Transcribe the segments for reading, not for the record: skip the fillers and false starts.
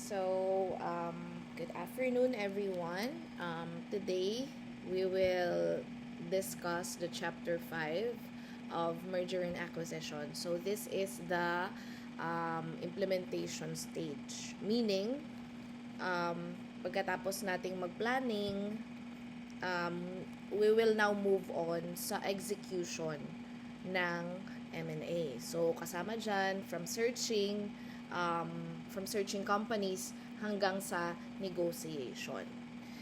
Good afternoon, everyone. Today, we will discuss the chapter 5 of merger and acquisition. So, this is the implementation stage. Meaning, pagkatapos nating mag-planning, um, we will now move on sa execution ng M&A. So, kasama dyan, from searching companies hanggang sa negotiation.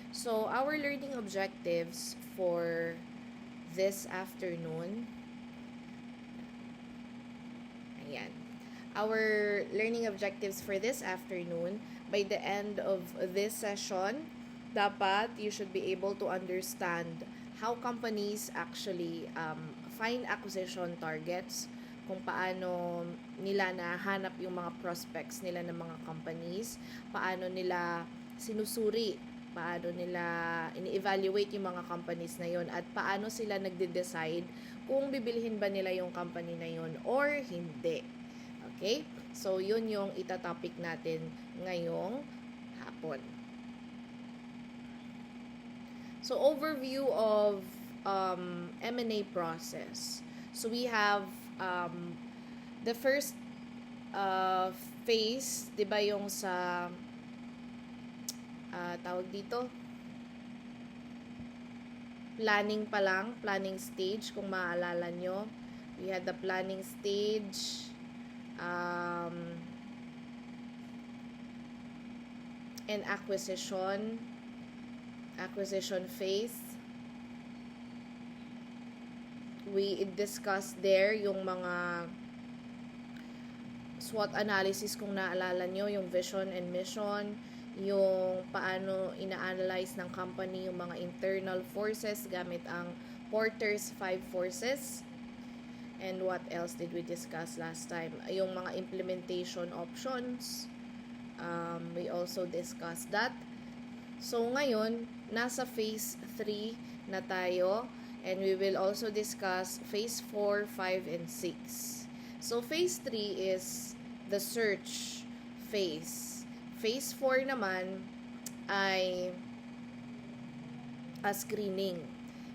So, our learning objectives for this afternoon, ayan. Our learning objectives for this afternoon, by the end of this session, dapat you should be able to understand how companies actually find acquisition targets, kung paano nila nahanap yung mga prospects nila ng mga companies, paano nila sinusuri, paano nila ini-evaluate yung mga companies na yon, at paano sila nagde-decide kung bibilhin ba nila yung company na yon or hindi. Okay? So, yun yung itatopic natin ngayong hapon. So, overview of M&A process. So, we have the first phase, di ba yung sa tawag dito? Planning pa lang, planning stage, kung maaalala nyo. We had the planning stage, and acquisition phase. We discussed there yung mga SWOT analysis, kung naalala nyo, yung vision and mission, yung paano ina-analyze ng company yung mga internal forces gamit ang Porter's 5 forces. And what else did we discuss last time? Yung mga implementation options. We also discussed that. So, ngayon, nasa phase 3 na tayo. And we will also discuss phase 4, 5, and 6. So, phase 3 is the search phase. Phase 4 naman ay screening.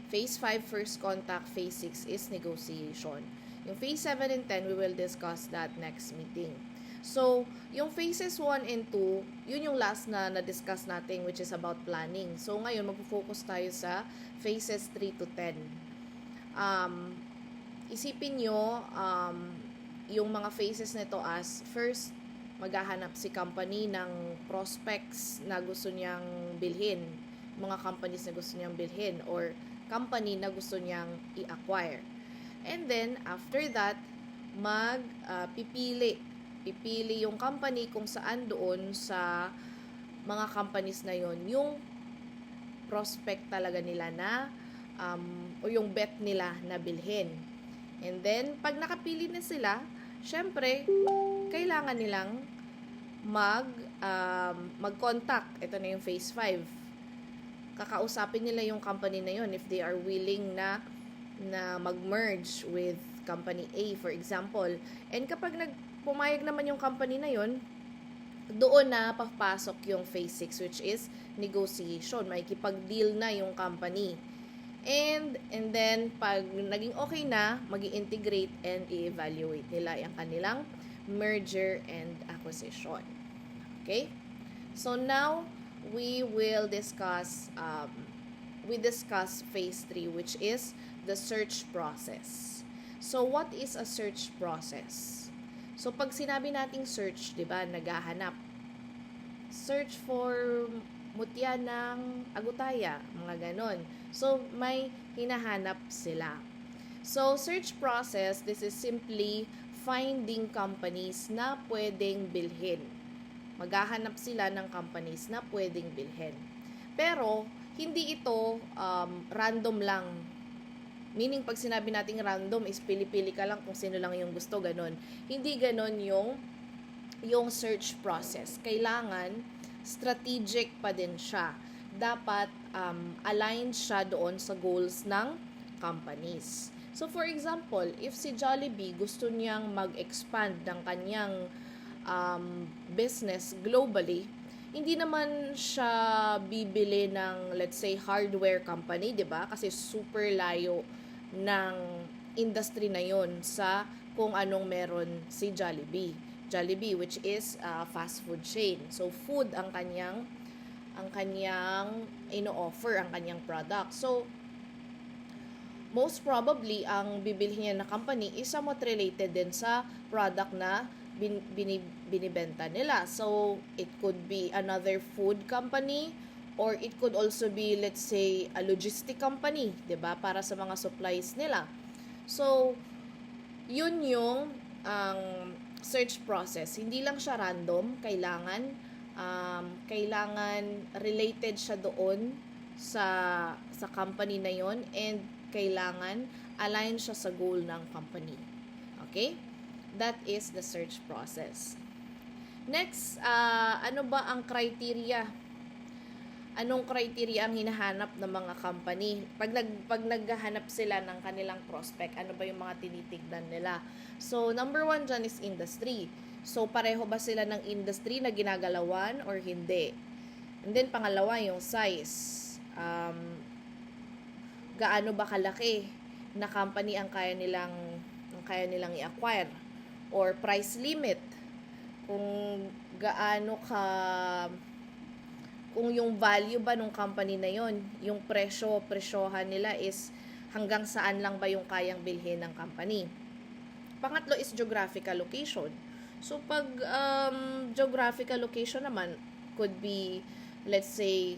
Phase 5, first contact. Phase 6 is negotiation. Yung phase 7 and 10, we will discuss that next meeting. So, yung phases 1 and 2, yun yung last na na-discuss natin, which is about planning. So, ngayon, mag-focus tayo sa phases 3 to 10. Isipin nyo, yung mga phases nito as, first, maghahanap si company ng prospects na gusto niyang bilhin, mga companies na gusto niyang bilhin, or company na gusto niyang i-acquire. And then, after that, pipili yung company kung saan doon sa mga companies na yon yung prospect talaga nila na o yung bet nila na bilhin. And then, pag nakapili na sila, syempre, kailangan nilang mag-contact. Ito na yung phase 5. Kakausapin nila yung company na yon if they are willing na mag-merge with company A, for example. And kapag pumayag naman yung company na yon, doon na papasok yung phase 6, which is negotiation. Makikipag-deal na yung company. And then, pag naging okay na, mag-i-integrate and i-evaluate nila yung kanilang merger and acquisition. Okay? So, now, we will discuss phase 3, which is the search process. So, what is a search process? So, pag sinabi nating search, di ba, naghahanap. Search for mutya ng agutaya, mga ganon. So, may hinahanap sila. So, search process, this is simply finding companies na pwedeng bilhin. Maghahanap sila ng companies na pwedeng bilhin. Pero, hindi ito random lang. Meaning, pag sinabi nating random is pili-pili ka lang kung sino lang yung gusto, ganon. Hindi ganon yung search process. Kailangan, strategic pa din siya. Dapat, aligned siya doon sa goals ng companies. So, for example, if si Jollibee gusto niyang mag-expand ng kanyang business globally, hindi naman siya bibili ng, let's say, hardware company, di ba? Kasi super layo ng industry na yon sa kung anong meron si Jollibee. Jollibee, which is fast food chain. So, food ang kanyang ino-offer, ang kanyang product. So, most probably, ang bibilhin niya na company is somewhat related din sa product na binibenta nila. So, it could be another food company or it could also be, let's say, a logistic company, 'di ba? Para sa mga supplies nila. So, yun yung ang search process. Hindi lang siya random, kailangan related siya doon sa company na yon, and kailangan align siya sa goal ng company. Okay? That is the search process. Next, ano ba ang criteria? Anong criteria ang hinahanap ng mga company? Pag naghahanap sila ng kanilang prospect, ano ba yung mga tinitignan nila? So, number 1 dyan is industry. So, pareho ba sila ng industry na ginagalawan or hindi? And then, pangalawa, yung size. Gaano ba kalaki na company ang kaya nilang i-acquire? Or price limit. Kung gaano kung yung value ba ng company na yon, yung presyohan nila is hanggang saan lang ba yung kayang bilhin ng company. Pangatlo is geographical location. So, pag geographical location naman, could be, let's say,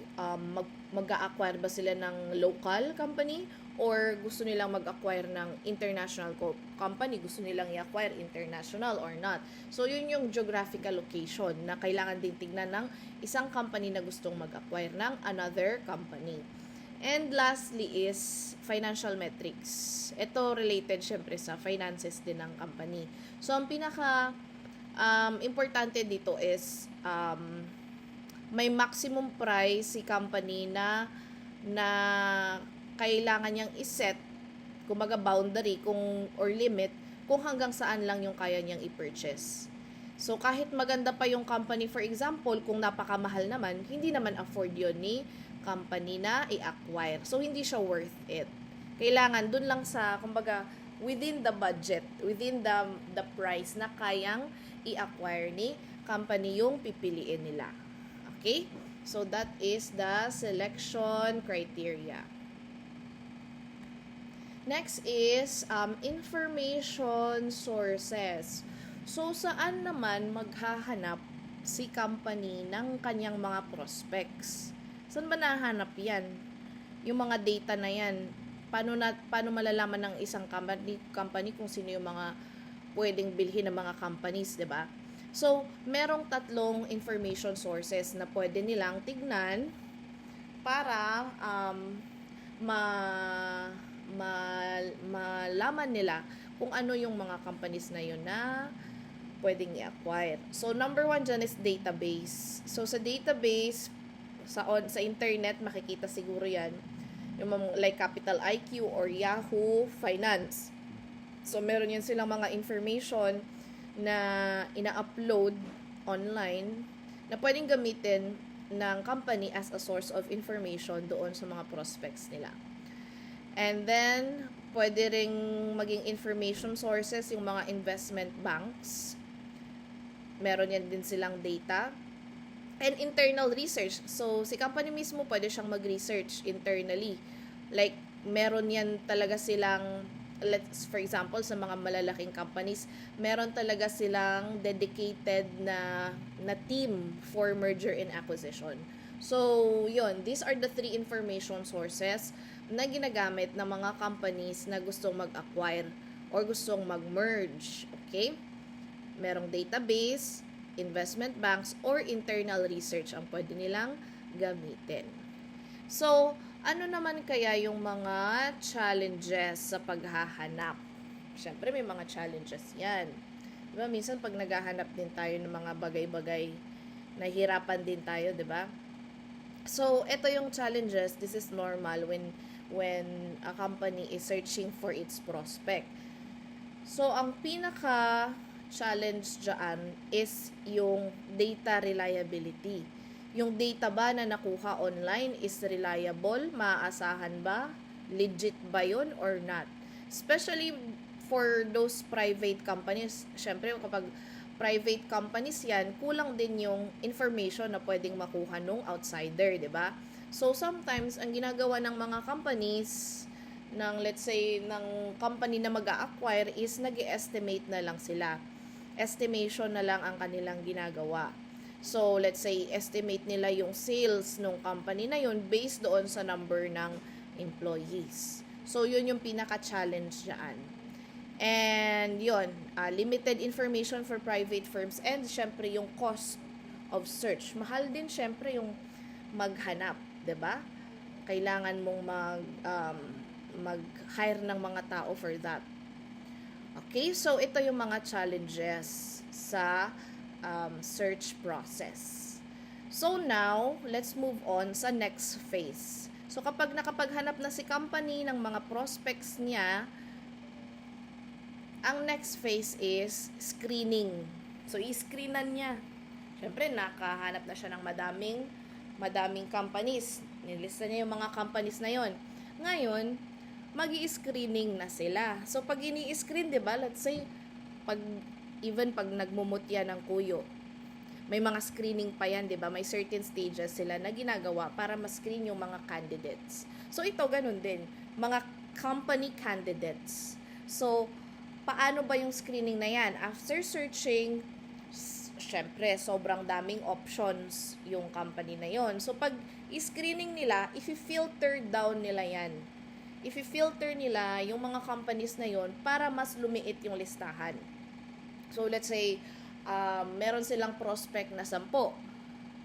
mag-a-acquire ba sila ng local company or gusto nilang mag-acquire ng international company, gusto nilang i-acquire international or not. So, yun yung geographical location na kailangan din tignan ng isang company na gustong mag-acquire ng another company. And lastly is financial metrics. Ito related syempre sa finances din ng company. So, ang pinaka importante dito is may maximum price si company na kailangan niyang iset, kumbaga boundary or limit kung hanggang saan lang yung kaya niyang i-purchase. So, kahit maganda pa yung company, for example, kung napakamahal naman, hindi naman afford yun ni company na i-acquire. So, hindi siya worth it. Kailangan dun lang sa, kumbaga, within the budget, within the price na kayang i-acquire ni company yung pipiliin nila. Okay? So, that is the selection criteria. Next is information sources. So, saan naman maghahanap si company ng kanyang mga prospects? Saan ba nahanap yan? Yung mga data na yan, paano malalaman ng isang company kung sino yung mga pwedeng bilhin ng mga companies, 'di ba? So, merong 3 information sources na pwede nilang tignan para malaman nila kung ano yung mga companies na yun na pwedeng i-acquire. So, number 1 dyan is database. So, sa database, sa internet, makikita siguro yan, yung like Capital IQ or Yahoo Finance. So, meron yan silang mga information na ina-upload online na pwedeng gamitin ng company as a source of information doon sa mga prospects nila. And then, pwede ring maging information sources yung mga investment banks. Meron yan din silang data. And internal research. So, si company mismo pwede siyang mag-research internally. Like, meron yan talaga silang, for example, sa mga malalaking companies, meron talaga silang dedicated na team for merger and acquisition. So, yun. These are the 3 information sources na ginagamit ng mga companies na gustong mag-acquire or gustong mag-merge. Okay? Merong database, investment banks, or internal research ang pwede nilang gamitin. So, ano naman kaya yung mga challenges sa paghahanap? Siyempre, may mga challenges yan. Diba? Minsan, pag naghahanap din tayo ng mga bagay-bagay, nahihirapan din tayo, diba? So, ito yung challenges. This is normal when a company is searching for its prospect. So, ang pinaka challenge dyan is yung data reliability. Yung data ba na nakuha online is reliable? Maaasahan ba? Legit ba yun or not? Especially for those private companies. Syempre, kapag private companies yan, kulang din yung information na pwedeng makuha nung outsider, di ba? So, sometimes, ang ginagawa ng mga companies, ng let's say, ng company na mag-a-acquire is nag-estimate na lang sila. Estimation na lang ang kanilang ginagawa. So, let's say, estimate nila yung sales ng company na yun based doon sa number ng employees. So, yun yung pinaka-challenge dyan. And yun, limited information for private firms and syempre yung cost of search. Mahal din syempre yung maghanap, 'di ba? Kailangan mong mag-hire ng mga tao for that. Okay, so ito yung mga challenges sa search process. So now, let's move on sa next phase. So kapag nakapaghanap na si company ng mga prospects niya, ang next phase is screening. So, i-screenan niya. Siyempre, nakahanap na siya ng madaming companies. Nilista niya yung mga companies na yon. Ngayon, magi-screening na sila. So, pag ini-screen, diba, let's say, even pag nagmumutya ng kuyo, may mga screening pa yan, diba? May certain stages sila na ginagawa para ma-screen yung mga candidates. So, ito, ganun din. Mga company candidates. So, paano ba yung screening na yan? After searching, syempre, sobrang daming options yung company na yon. So, pag i-screening nila, i-filter down nila yan. I-filter nila yung mga companies na yon para mas lumiit yung listahan. So, let's say, meron silang prospect na 10.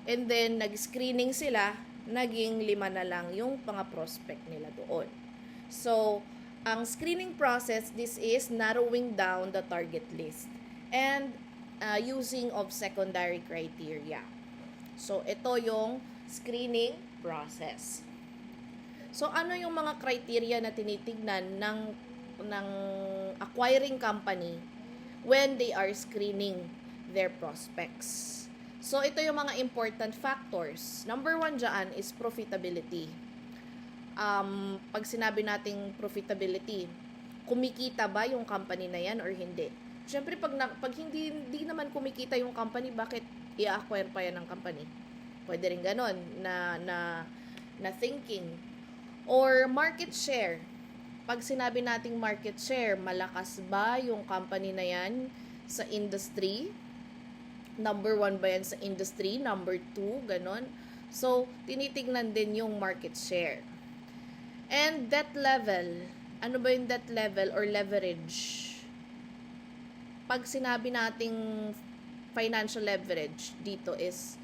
And then, nag-screening sila, naging 5 na lang yung mga prospect nila doon. So, ang screening process, this is narrowing down the target list and using of secondary criteria. So, ito yung screening process. So, ano yung mga criteria na tinitignan ng acquiring company when they are screening their prospects? So, ito yung mga important factors. Number 1 dyan is profitability. Pag sinabi nating profitability, kumikita ba yung company na yan or hindi? Siyempre, pag hindi naman kumikita yung company, bakit i-acquire pa yan ng company? Pwede rin ganon na thinking. Or market share. Pag sinabi nating market share, malakas ba yung company na yan sa industry? Number 1 ba yan sa industry? Number 2, ganon. So, tinitignan din yung market share. And debt level. Ano ba yung debt level or leverage? Pag sinabi nating financial leverage, dito is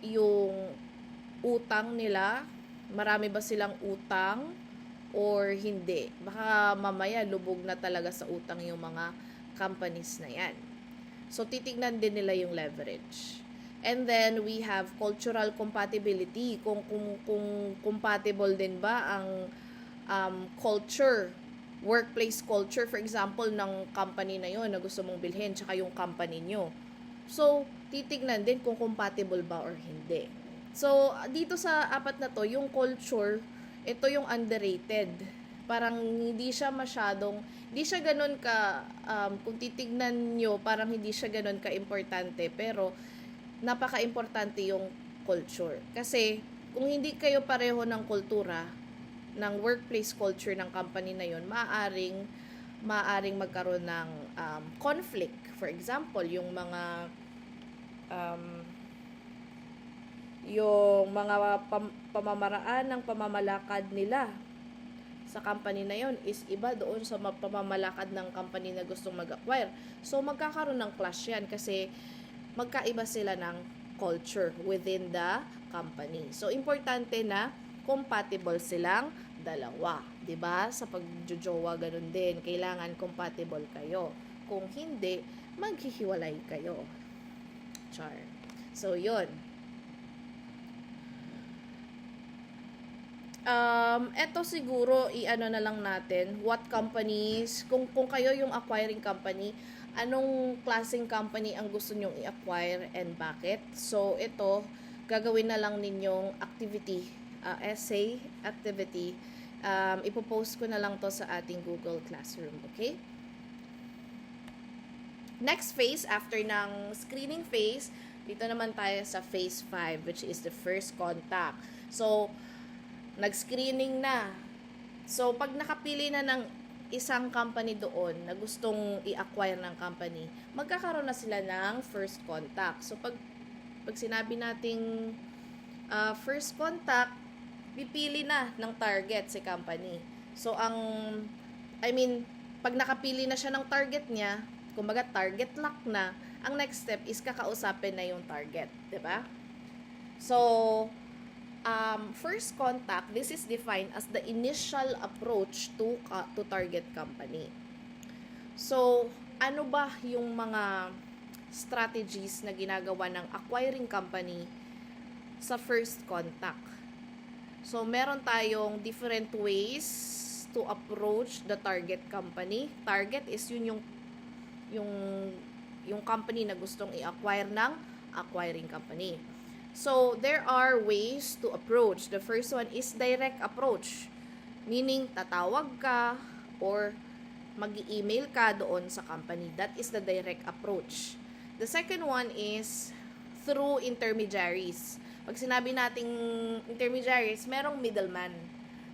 yung utang nila. Marami ba silang utang or hindi? Baka mamaya lubog na talaga sa utang yung mga companies na yan. So, titignan din nila yung leverage. And then, we have cultural compatibility. Kung compatible din ba ang culture, workplace culture, for example, ng company na yon na gusto mong bilhin, tsaka yung company nyo. So, titignan din kung compatible ba or hindi. So, dito sa 4 na to, yung culture, ito yung underrated. Parang hindi siya ganun ka, kung titignan nyo, parang hindi siya ganun ka-importante, pero napaka-importante yung culture. Kasi, kung hindi kayo pareho ng kultura, ng workplace culture ng company na yun, maaaring magkaroon ng conflict. For example, yung mga pamamaraan ng pamamalakad nila sa company na yon is iba doon sa pamamalakad ng company na gustong mag-acquire. So, magkakaroon ng clash yan kasi magkaiba sila ng culture within the company. So, importante na compatible silang dalawa. 'Di ba? Sa pagjojowa, ganun din. Kailangan compatible kayo. Kung hindi, maghihiwalay kayo. Char. So, yun. Eto siguro, i-ano na lang natin, what companies, kung kayo yung acquiring company, anong klaseng company ang gusto nyong i-acquire and bakit. So, ito, gagawin na lang ninyong activity, essay, activity. Ipopost ko na lang to sa ating Google Classroom, okay? Next phase, after ng screening phase, dito naman tayo sa phase 5, which is the first contact. So, nag-screening na. So, pag nakapili na ng isang company doon na gustong i-acquire ng company, magkakaroon na sila ng first contact. So, pag sinabi nating first contact, pipili na ng target si company. So, pag nakapili na siya ng target niya, kumbaga target lock na, ang next step is kakausapin na yung target, 'di ba? So, first contact, this is defined as the initial approach to target company. So, ano ba yung mga strategies na ginagawa ng acquiring company sa first contact? So, meron tayong different ways to approach the target company. Target is yung company na gustong i-acquire ng acquiring company. So, there are ways to approach. The first one is direct approach. Meaning, tatawag ka or mag-email ka doon sa company. That is the direct approach. The second one is through intermediaries. Pag sinabi nating intermediaries, merong middleman.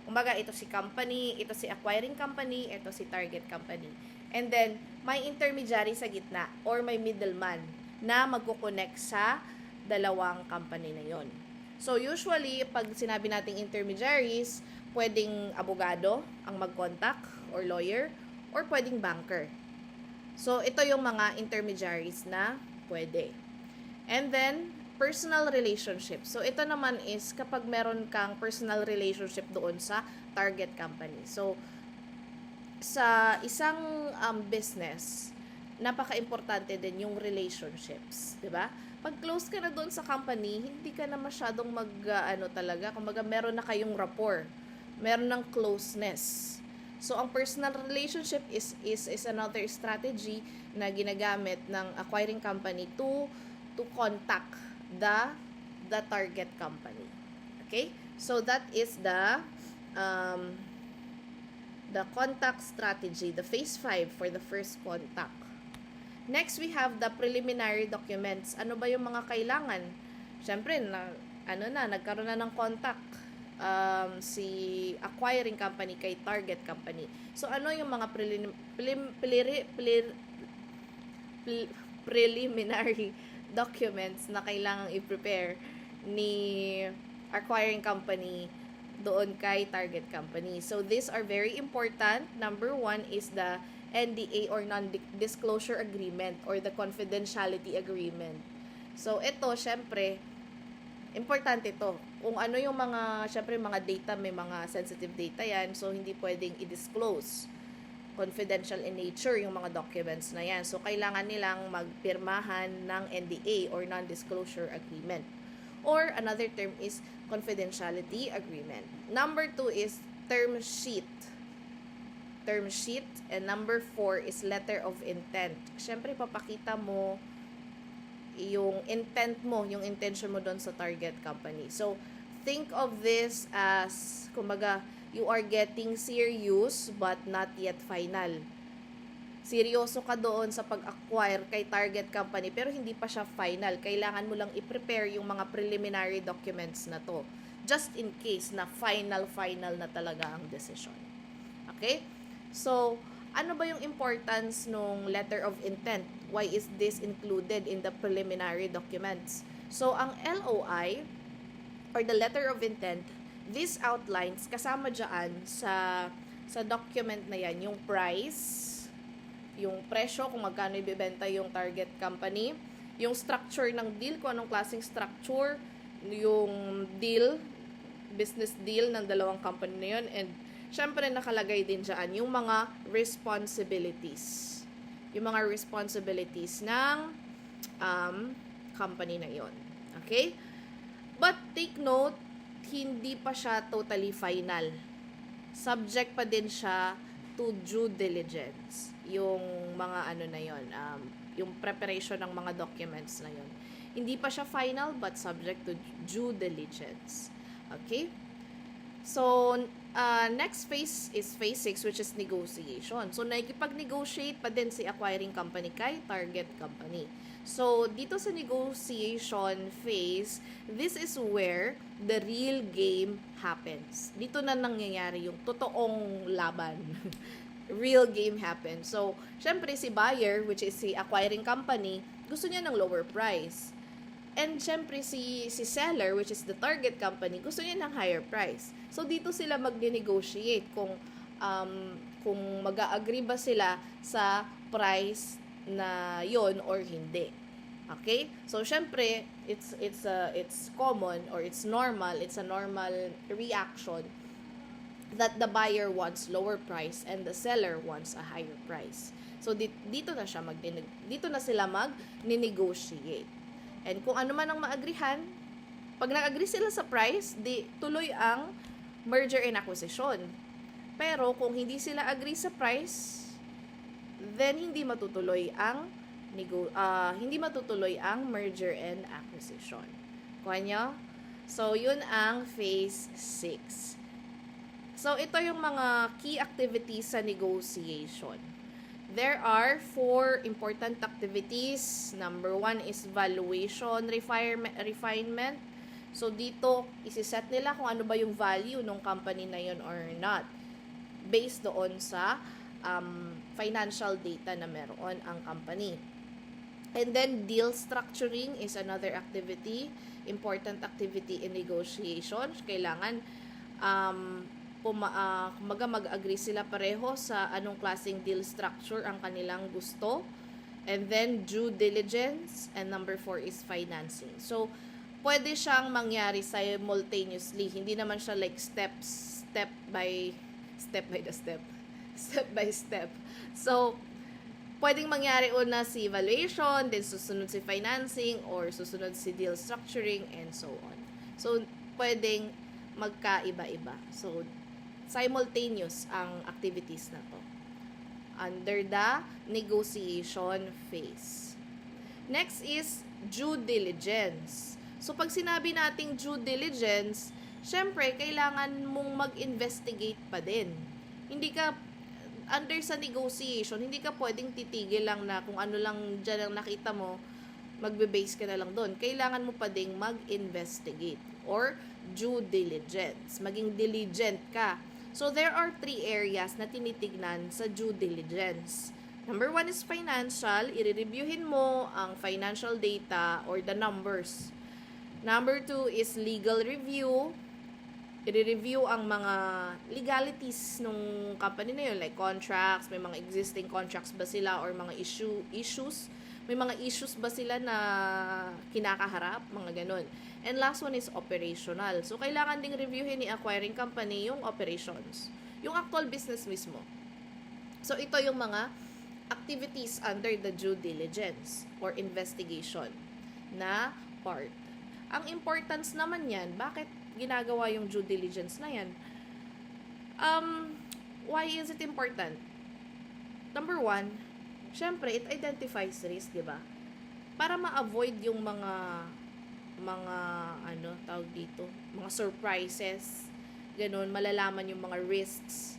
Kumbaga, ito si company, ito si acquiring company, ito si target company. And then, may intermediary sa gitna or may middleman na magkukonect sa dalawang company na yon. So, usually, pag sinabi nating intermediaries, pwedeng abogado ang mag-contact or lawyer or pwedeng banker. So, ito yung mga intermediaries na pwede. And then, personal relationship. So, ito naman is kapag meron kang personal relationship doon sa target company. So, sa isang business, napaka-importante din yung relationships, 'di ba? Pag close ka na doon sa company, hindi ka na masyadong talaga, kumbaga meron na kayong rapport, meron ng closeness. So ang personal relationship is another strategy na ginagamit ng acquiring company to contact the target company. Okay? So that is the contact strategy, the phase 5 for the first contact. Next, we have the preliminary documents. Ano ba yung mga kailangan? Siyempre, nagkaroon na ng contact si acquiring company kay target company. So, ano yung mga preliminary documents na kailangang i-prepare ni acquiring company doon kay target company. So, these are very important. Number 1 is the NDA or non-disclosure agreement or the confidentiality agreement. So, ito, syempre, importante ito. Kung ano yung mga data, may mga sensitive data yan, so hindi pwedeng i-disclose. Confidential in nature yung mga documents na yan. So, kailangan nilang magpirmahan ng NDA or non-disclosure agreement. Or another term is confidentiality agreement. Number 2 is term sheet. Term sheet. And number 4 is letter of intent. Siyempre, papakita mo yung intent mo, yung intention mo doon sa target company. So, think of this as, kumbaga, you are getting serious but not yet final. Seryoso ka doon sa pag-acquire kay target company pero hindi pa siya final. Kailangan mo lang i-prepare yung mga preliminary documents na to. Just in case na final na talaga ang decision. Okay? So, ano ba yung importance nung letter of intent? Why is this included in the preliminary documents? So, ang LOI or the letter of intent, this outlines kasama dyan sa document na yan, yung price, yung presyo, kung magkano ibibenta yung target company, yung structure ng deal, kung anong klaseng structure, yung deal, business deal ng dalawang company na yun, and syempre nakalagay din dyan yung mga responsibilities. Yung mga responsibilities ng company na yon. Okay? But take note, hindi pa siya totally final. Subject pa din siya to due diligence. yung mga ano na yon, yung preparation ng mga documents na yon. Hindi pa siya final but subject to due diligence. Okay? So, next phase is phase 6, which is negotiation. So, nakikipag-negotiate pa din si acquiring company kay target company. So, dito sa negotiation phase, this is where the real game happens. Dito na nangyayari yung totoong laban. Real game happens. So, syempre si buyer, which is si acquiring company, gusto niya ng lower price. And syempre si seller, which is the target company, gusto niya ng higher price. So dito sila mag-negotiate kung mag-agree ba sila sa price na yon or hindi. Okay? So syempre it's common or it's a normal reaction that the buyer wants lower price and the seller wants a higher price. So dito na sila mag-negotiate. And kung ano man ang maagrihan, pag nag-agree sila sa price, di tuloy ang merger and acquisition. Pero kung hindi sila agree sa price, then hindi matutuloy ang merger and acquisition. Kuha nyo? So, yun ang phase 6. So, ito yung mga key activities sa negotiation. There are 4 important activities. Number 1 is valuation refinement. So, dito, isi-set nila kung ano ba yung value ng company na yun or not. Based doon sa financial data na meron ang company. And then, deal structuring is another activity. Important activity in negotiation. Kailangan mag-agree sila pareho sa anong klaseng deal structure ang kanilang gusto. And then, due diligence. And number 4 is financing. So, pwede siyang mangyari simultaneously. Hindi naman siya like step by step. So, pwedeng mangyari una si evaluation, then susunod si financing, or susunod si deal structuring, and so on. So, pwedeng magkaiba-iba. So, simultaneous ang activities na to under the negotiation phase. Next is due diligence. So, pag sinabi nating due diligence, syempre, kailangan mong mag-investigate pa din. Hindi ka, under sa negotiation, hindi ka pwedeng titigil lang na kung ano lang dyan ang nakita mo, magbe-base ka na lang doon. Kailangan mo pa ding mag-investigate or due diligence. Maging diligent ka. So, there are 3 areas na tinitignan sa due diligence. Number 1 is financial. I-reviewin mo ang financial data or the numbers. Number 2 is legal review. I-review ang mga legalities ng company na yun, like contracts, may mga existing contracts ba sila or mga issues. May mga issues ba sila na kinakaharap, mga ganun. And last one is operational. So, kailangan ding reviewin ni acquiring company yung operations. Yung actual business mismo. So, ito yung mga activities under the due diligence or investigation na part. Ang importance naman yan, bakit ginagawa yung due diligence na yan? Why is it important? Number 1, syempre, it identifies risk, di ba? Para ma-avoid yung mga mga surprises, ganun, malalaman yung mga risks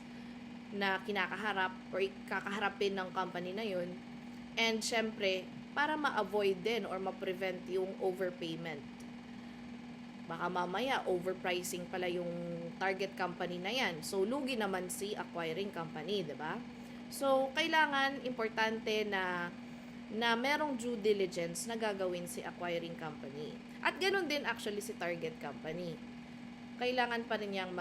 na kinakaharap or kakaharapin ng company na yun. And syempre, para ma-avoid din or ma-prevent yung overpayment. Baka mamaya, overpricing pala yung target company na yan. So, lugi naman si acquiring company, diba? So, kailangan, importante na merong due diligence na gagawin si acquiring company. At ganun din actually si target company. Kailangan pa rin niyang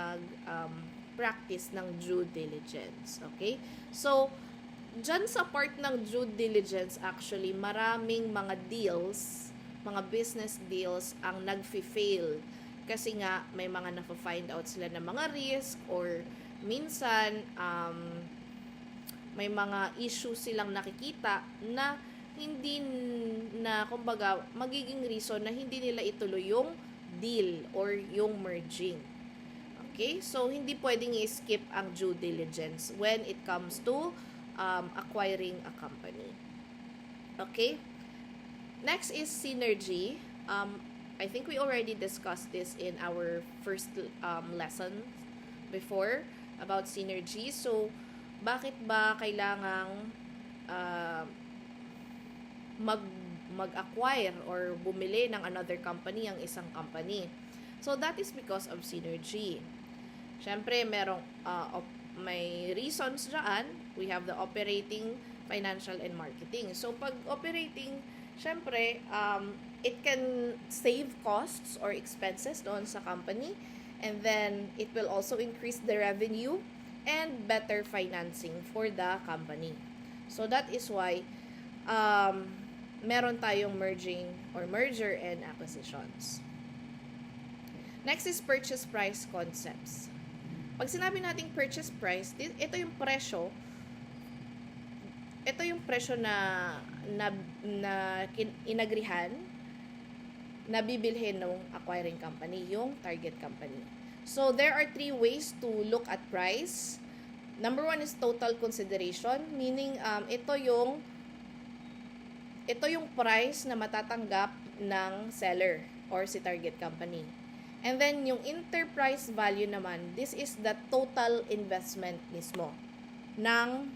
practice ng due diligence. Okay? So, dyan sa part ng due diligence, actually, maraming mga deals, mga business deals ang nag-fail. Kasi nga, may mga na-find out sila ng mga risk or minsan, may mga issues silang nakikita na hindi na, kumbaga, magiging reason na hindi nila ituloy yung deal or yung merging. Okay? So, hindi pwedeng i-skip ang due diligence when it comes to acquiring a company. Okay? Next is synergy. I think we already discussed this in our first lesson before about synergy. So, bakit ba kailangang uh, mag-acquire or bumili ng another company ang isang company? So, that is because of synergy. Siyempre, may reasons dyan. We have the operating, financial, and marketing. So, pag operating, siyempre, it can save costs or expenses doon sa company. And then, it will also increase the revenue and better financing for the company. So, that is why meron tayong merger and acquisitions. Next is purchase price concepts. Pag sinabi nating purchase price, ito yung presyo na inagrihan na bibilhin ng acquiring company, yung target company. So, there are 3 ways to look at price. Number 1 is total consideration, meaning ito yung price na matatanggap ng seller or si target company. And then, yung enterprise value naman, this is the total investment mismo ng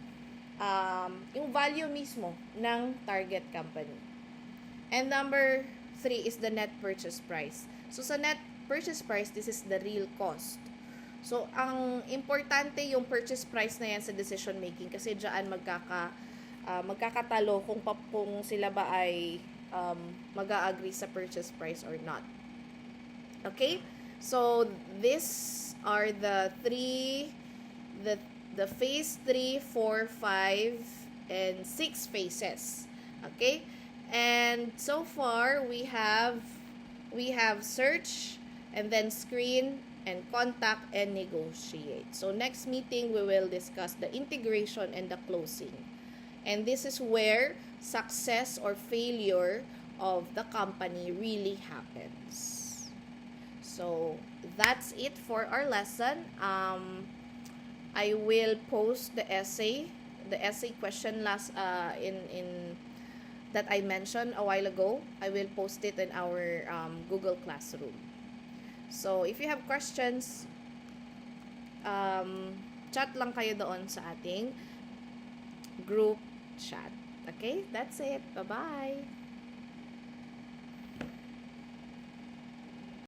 yung value mismo ng target company. And number 3 is the net purchase price. So, sa net purchase price, this is the real cost. So, ang importante yung purchase price na yan sa decision making kasi diyan magkakatalo kung sila ba ay mag-a-agree sa purchase price or not. Okay? So, these are the phase 3, 4, 5, and 6 phases. Okay? And so far, we have search, and then screen, and contact, and negotiate. So, next meeting, we will discuss the integration and the closing. And this is where success or failure of the company really happens. So, that's it for our lesson. I will post the essay question in that I mentioned a while ago. I will post it in our Google Classroom. So, if you have questions, chat lang kayo doon sa ating group chat. Okay? That's it. Bye-bye!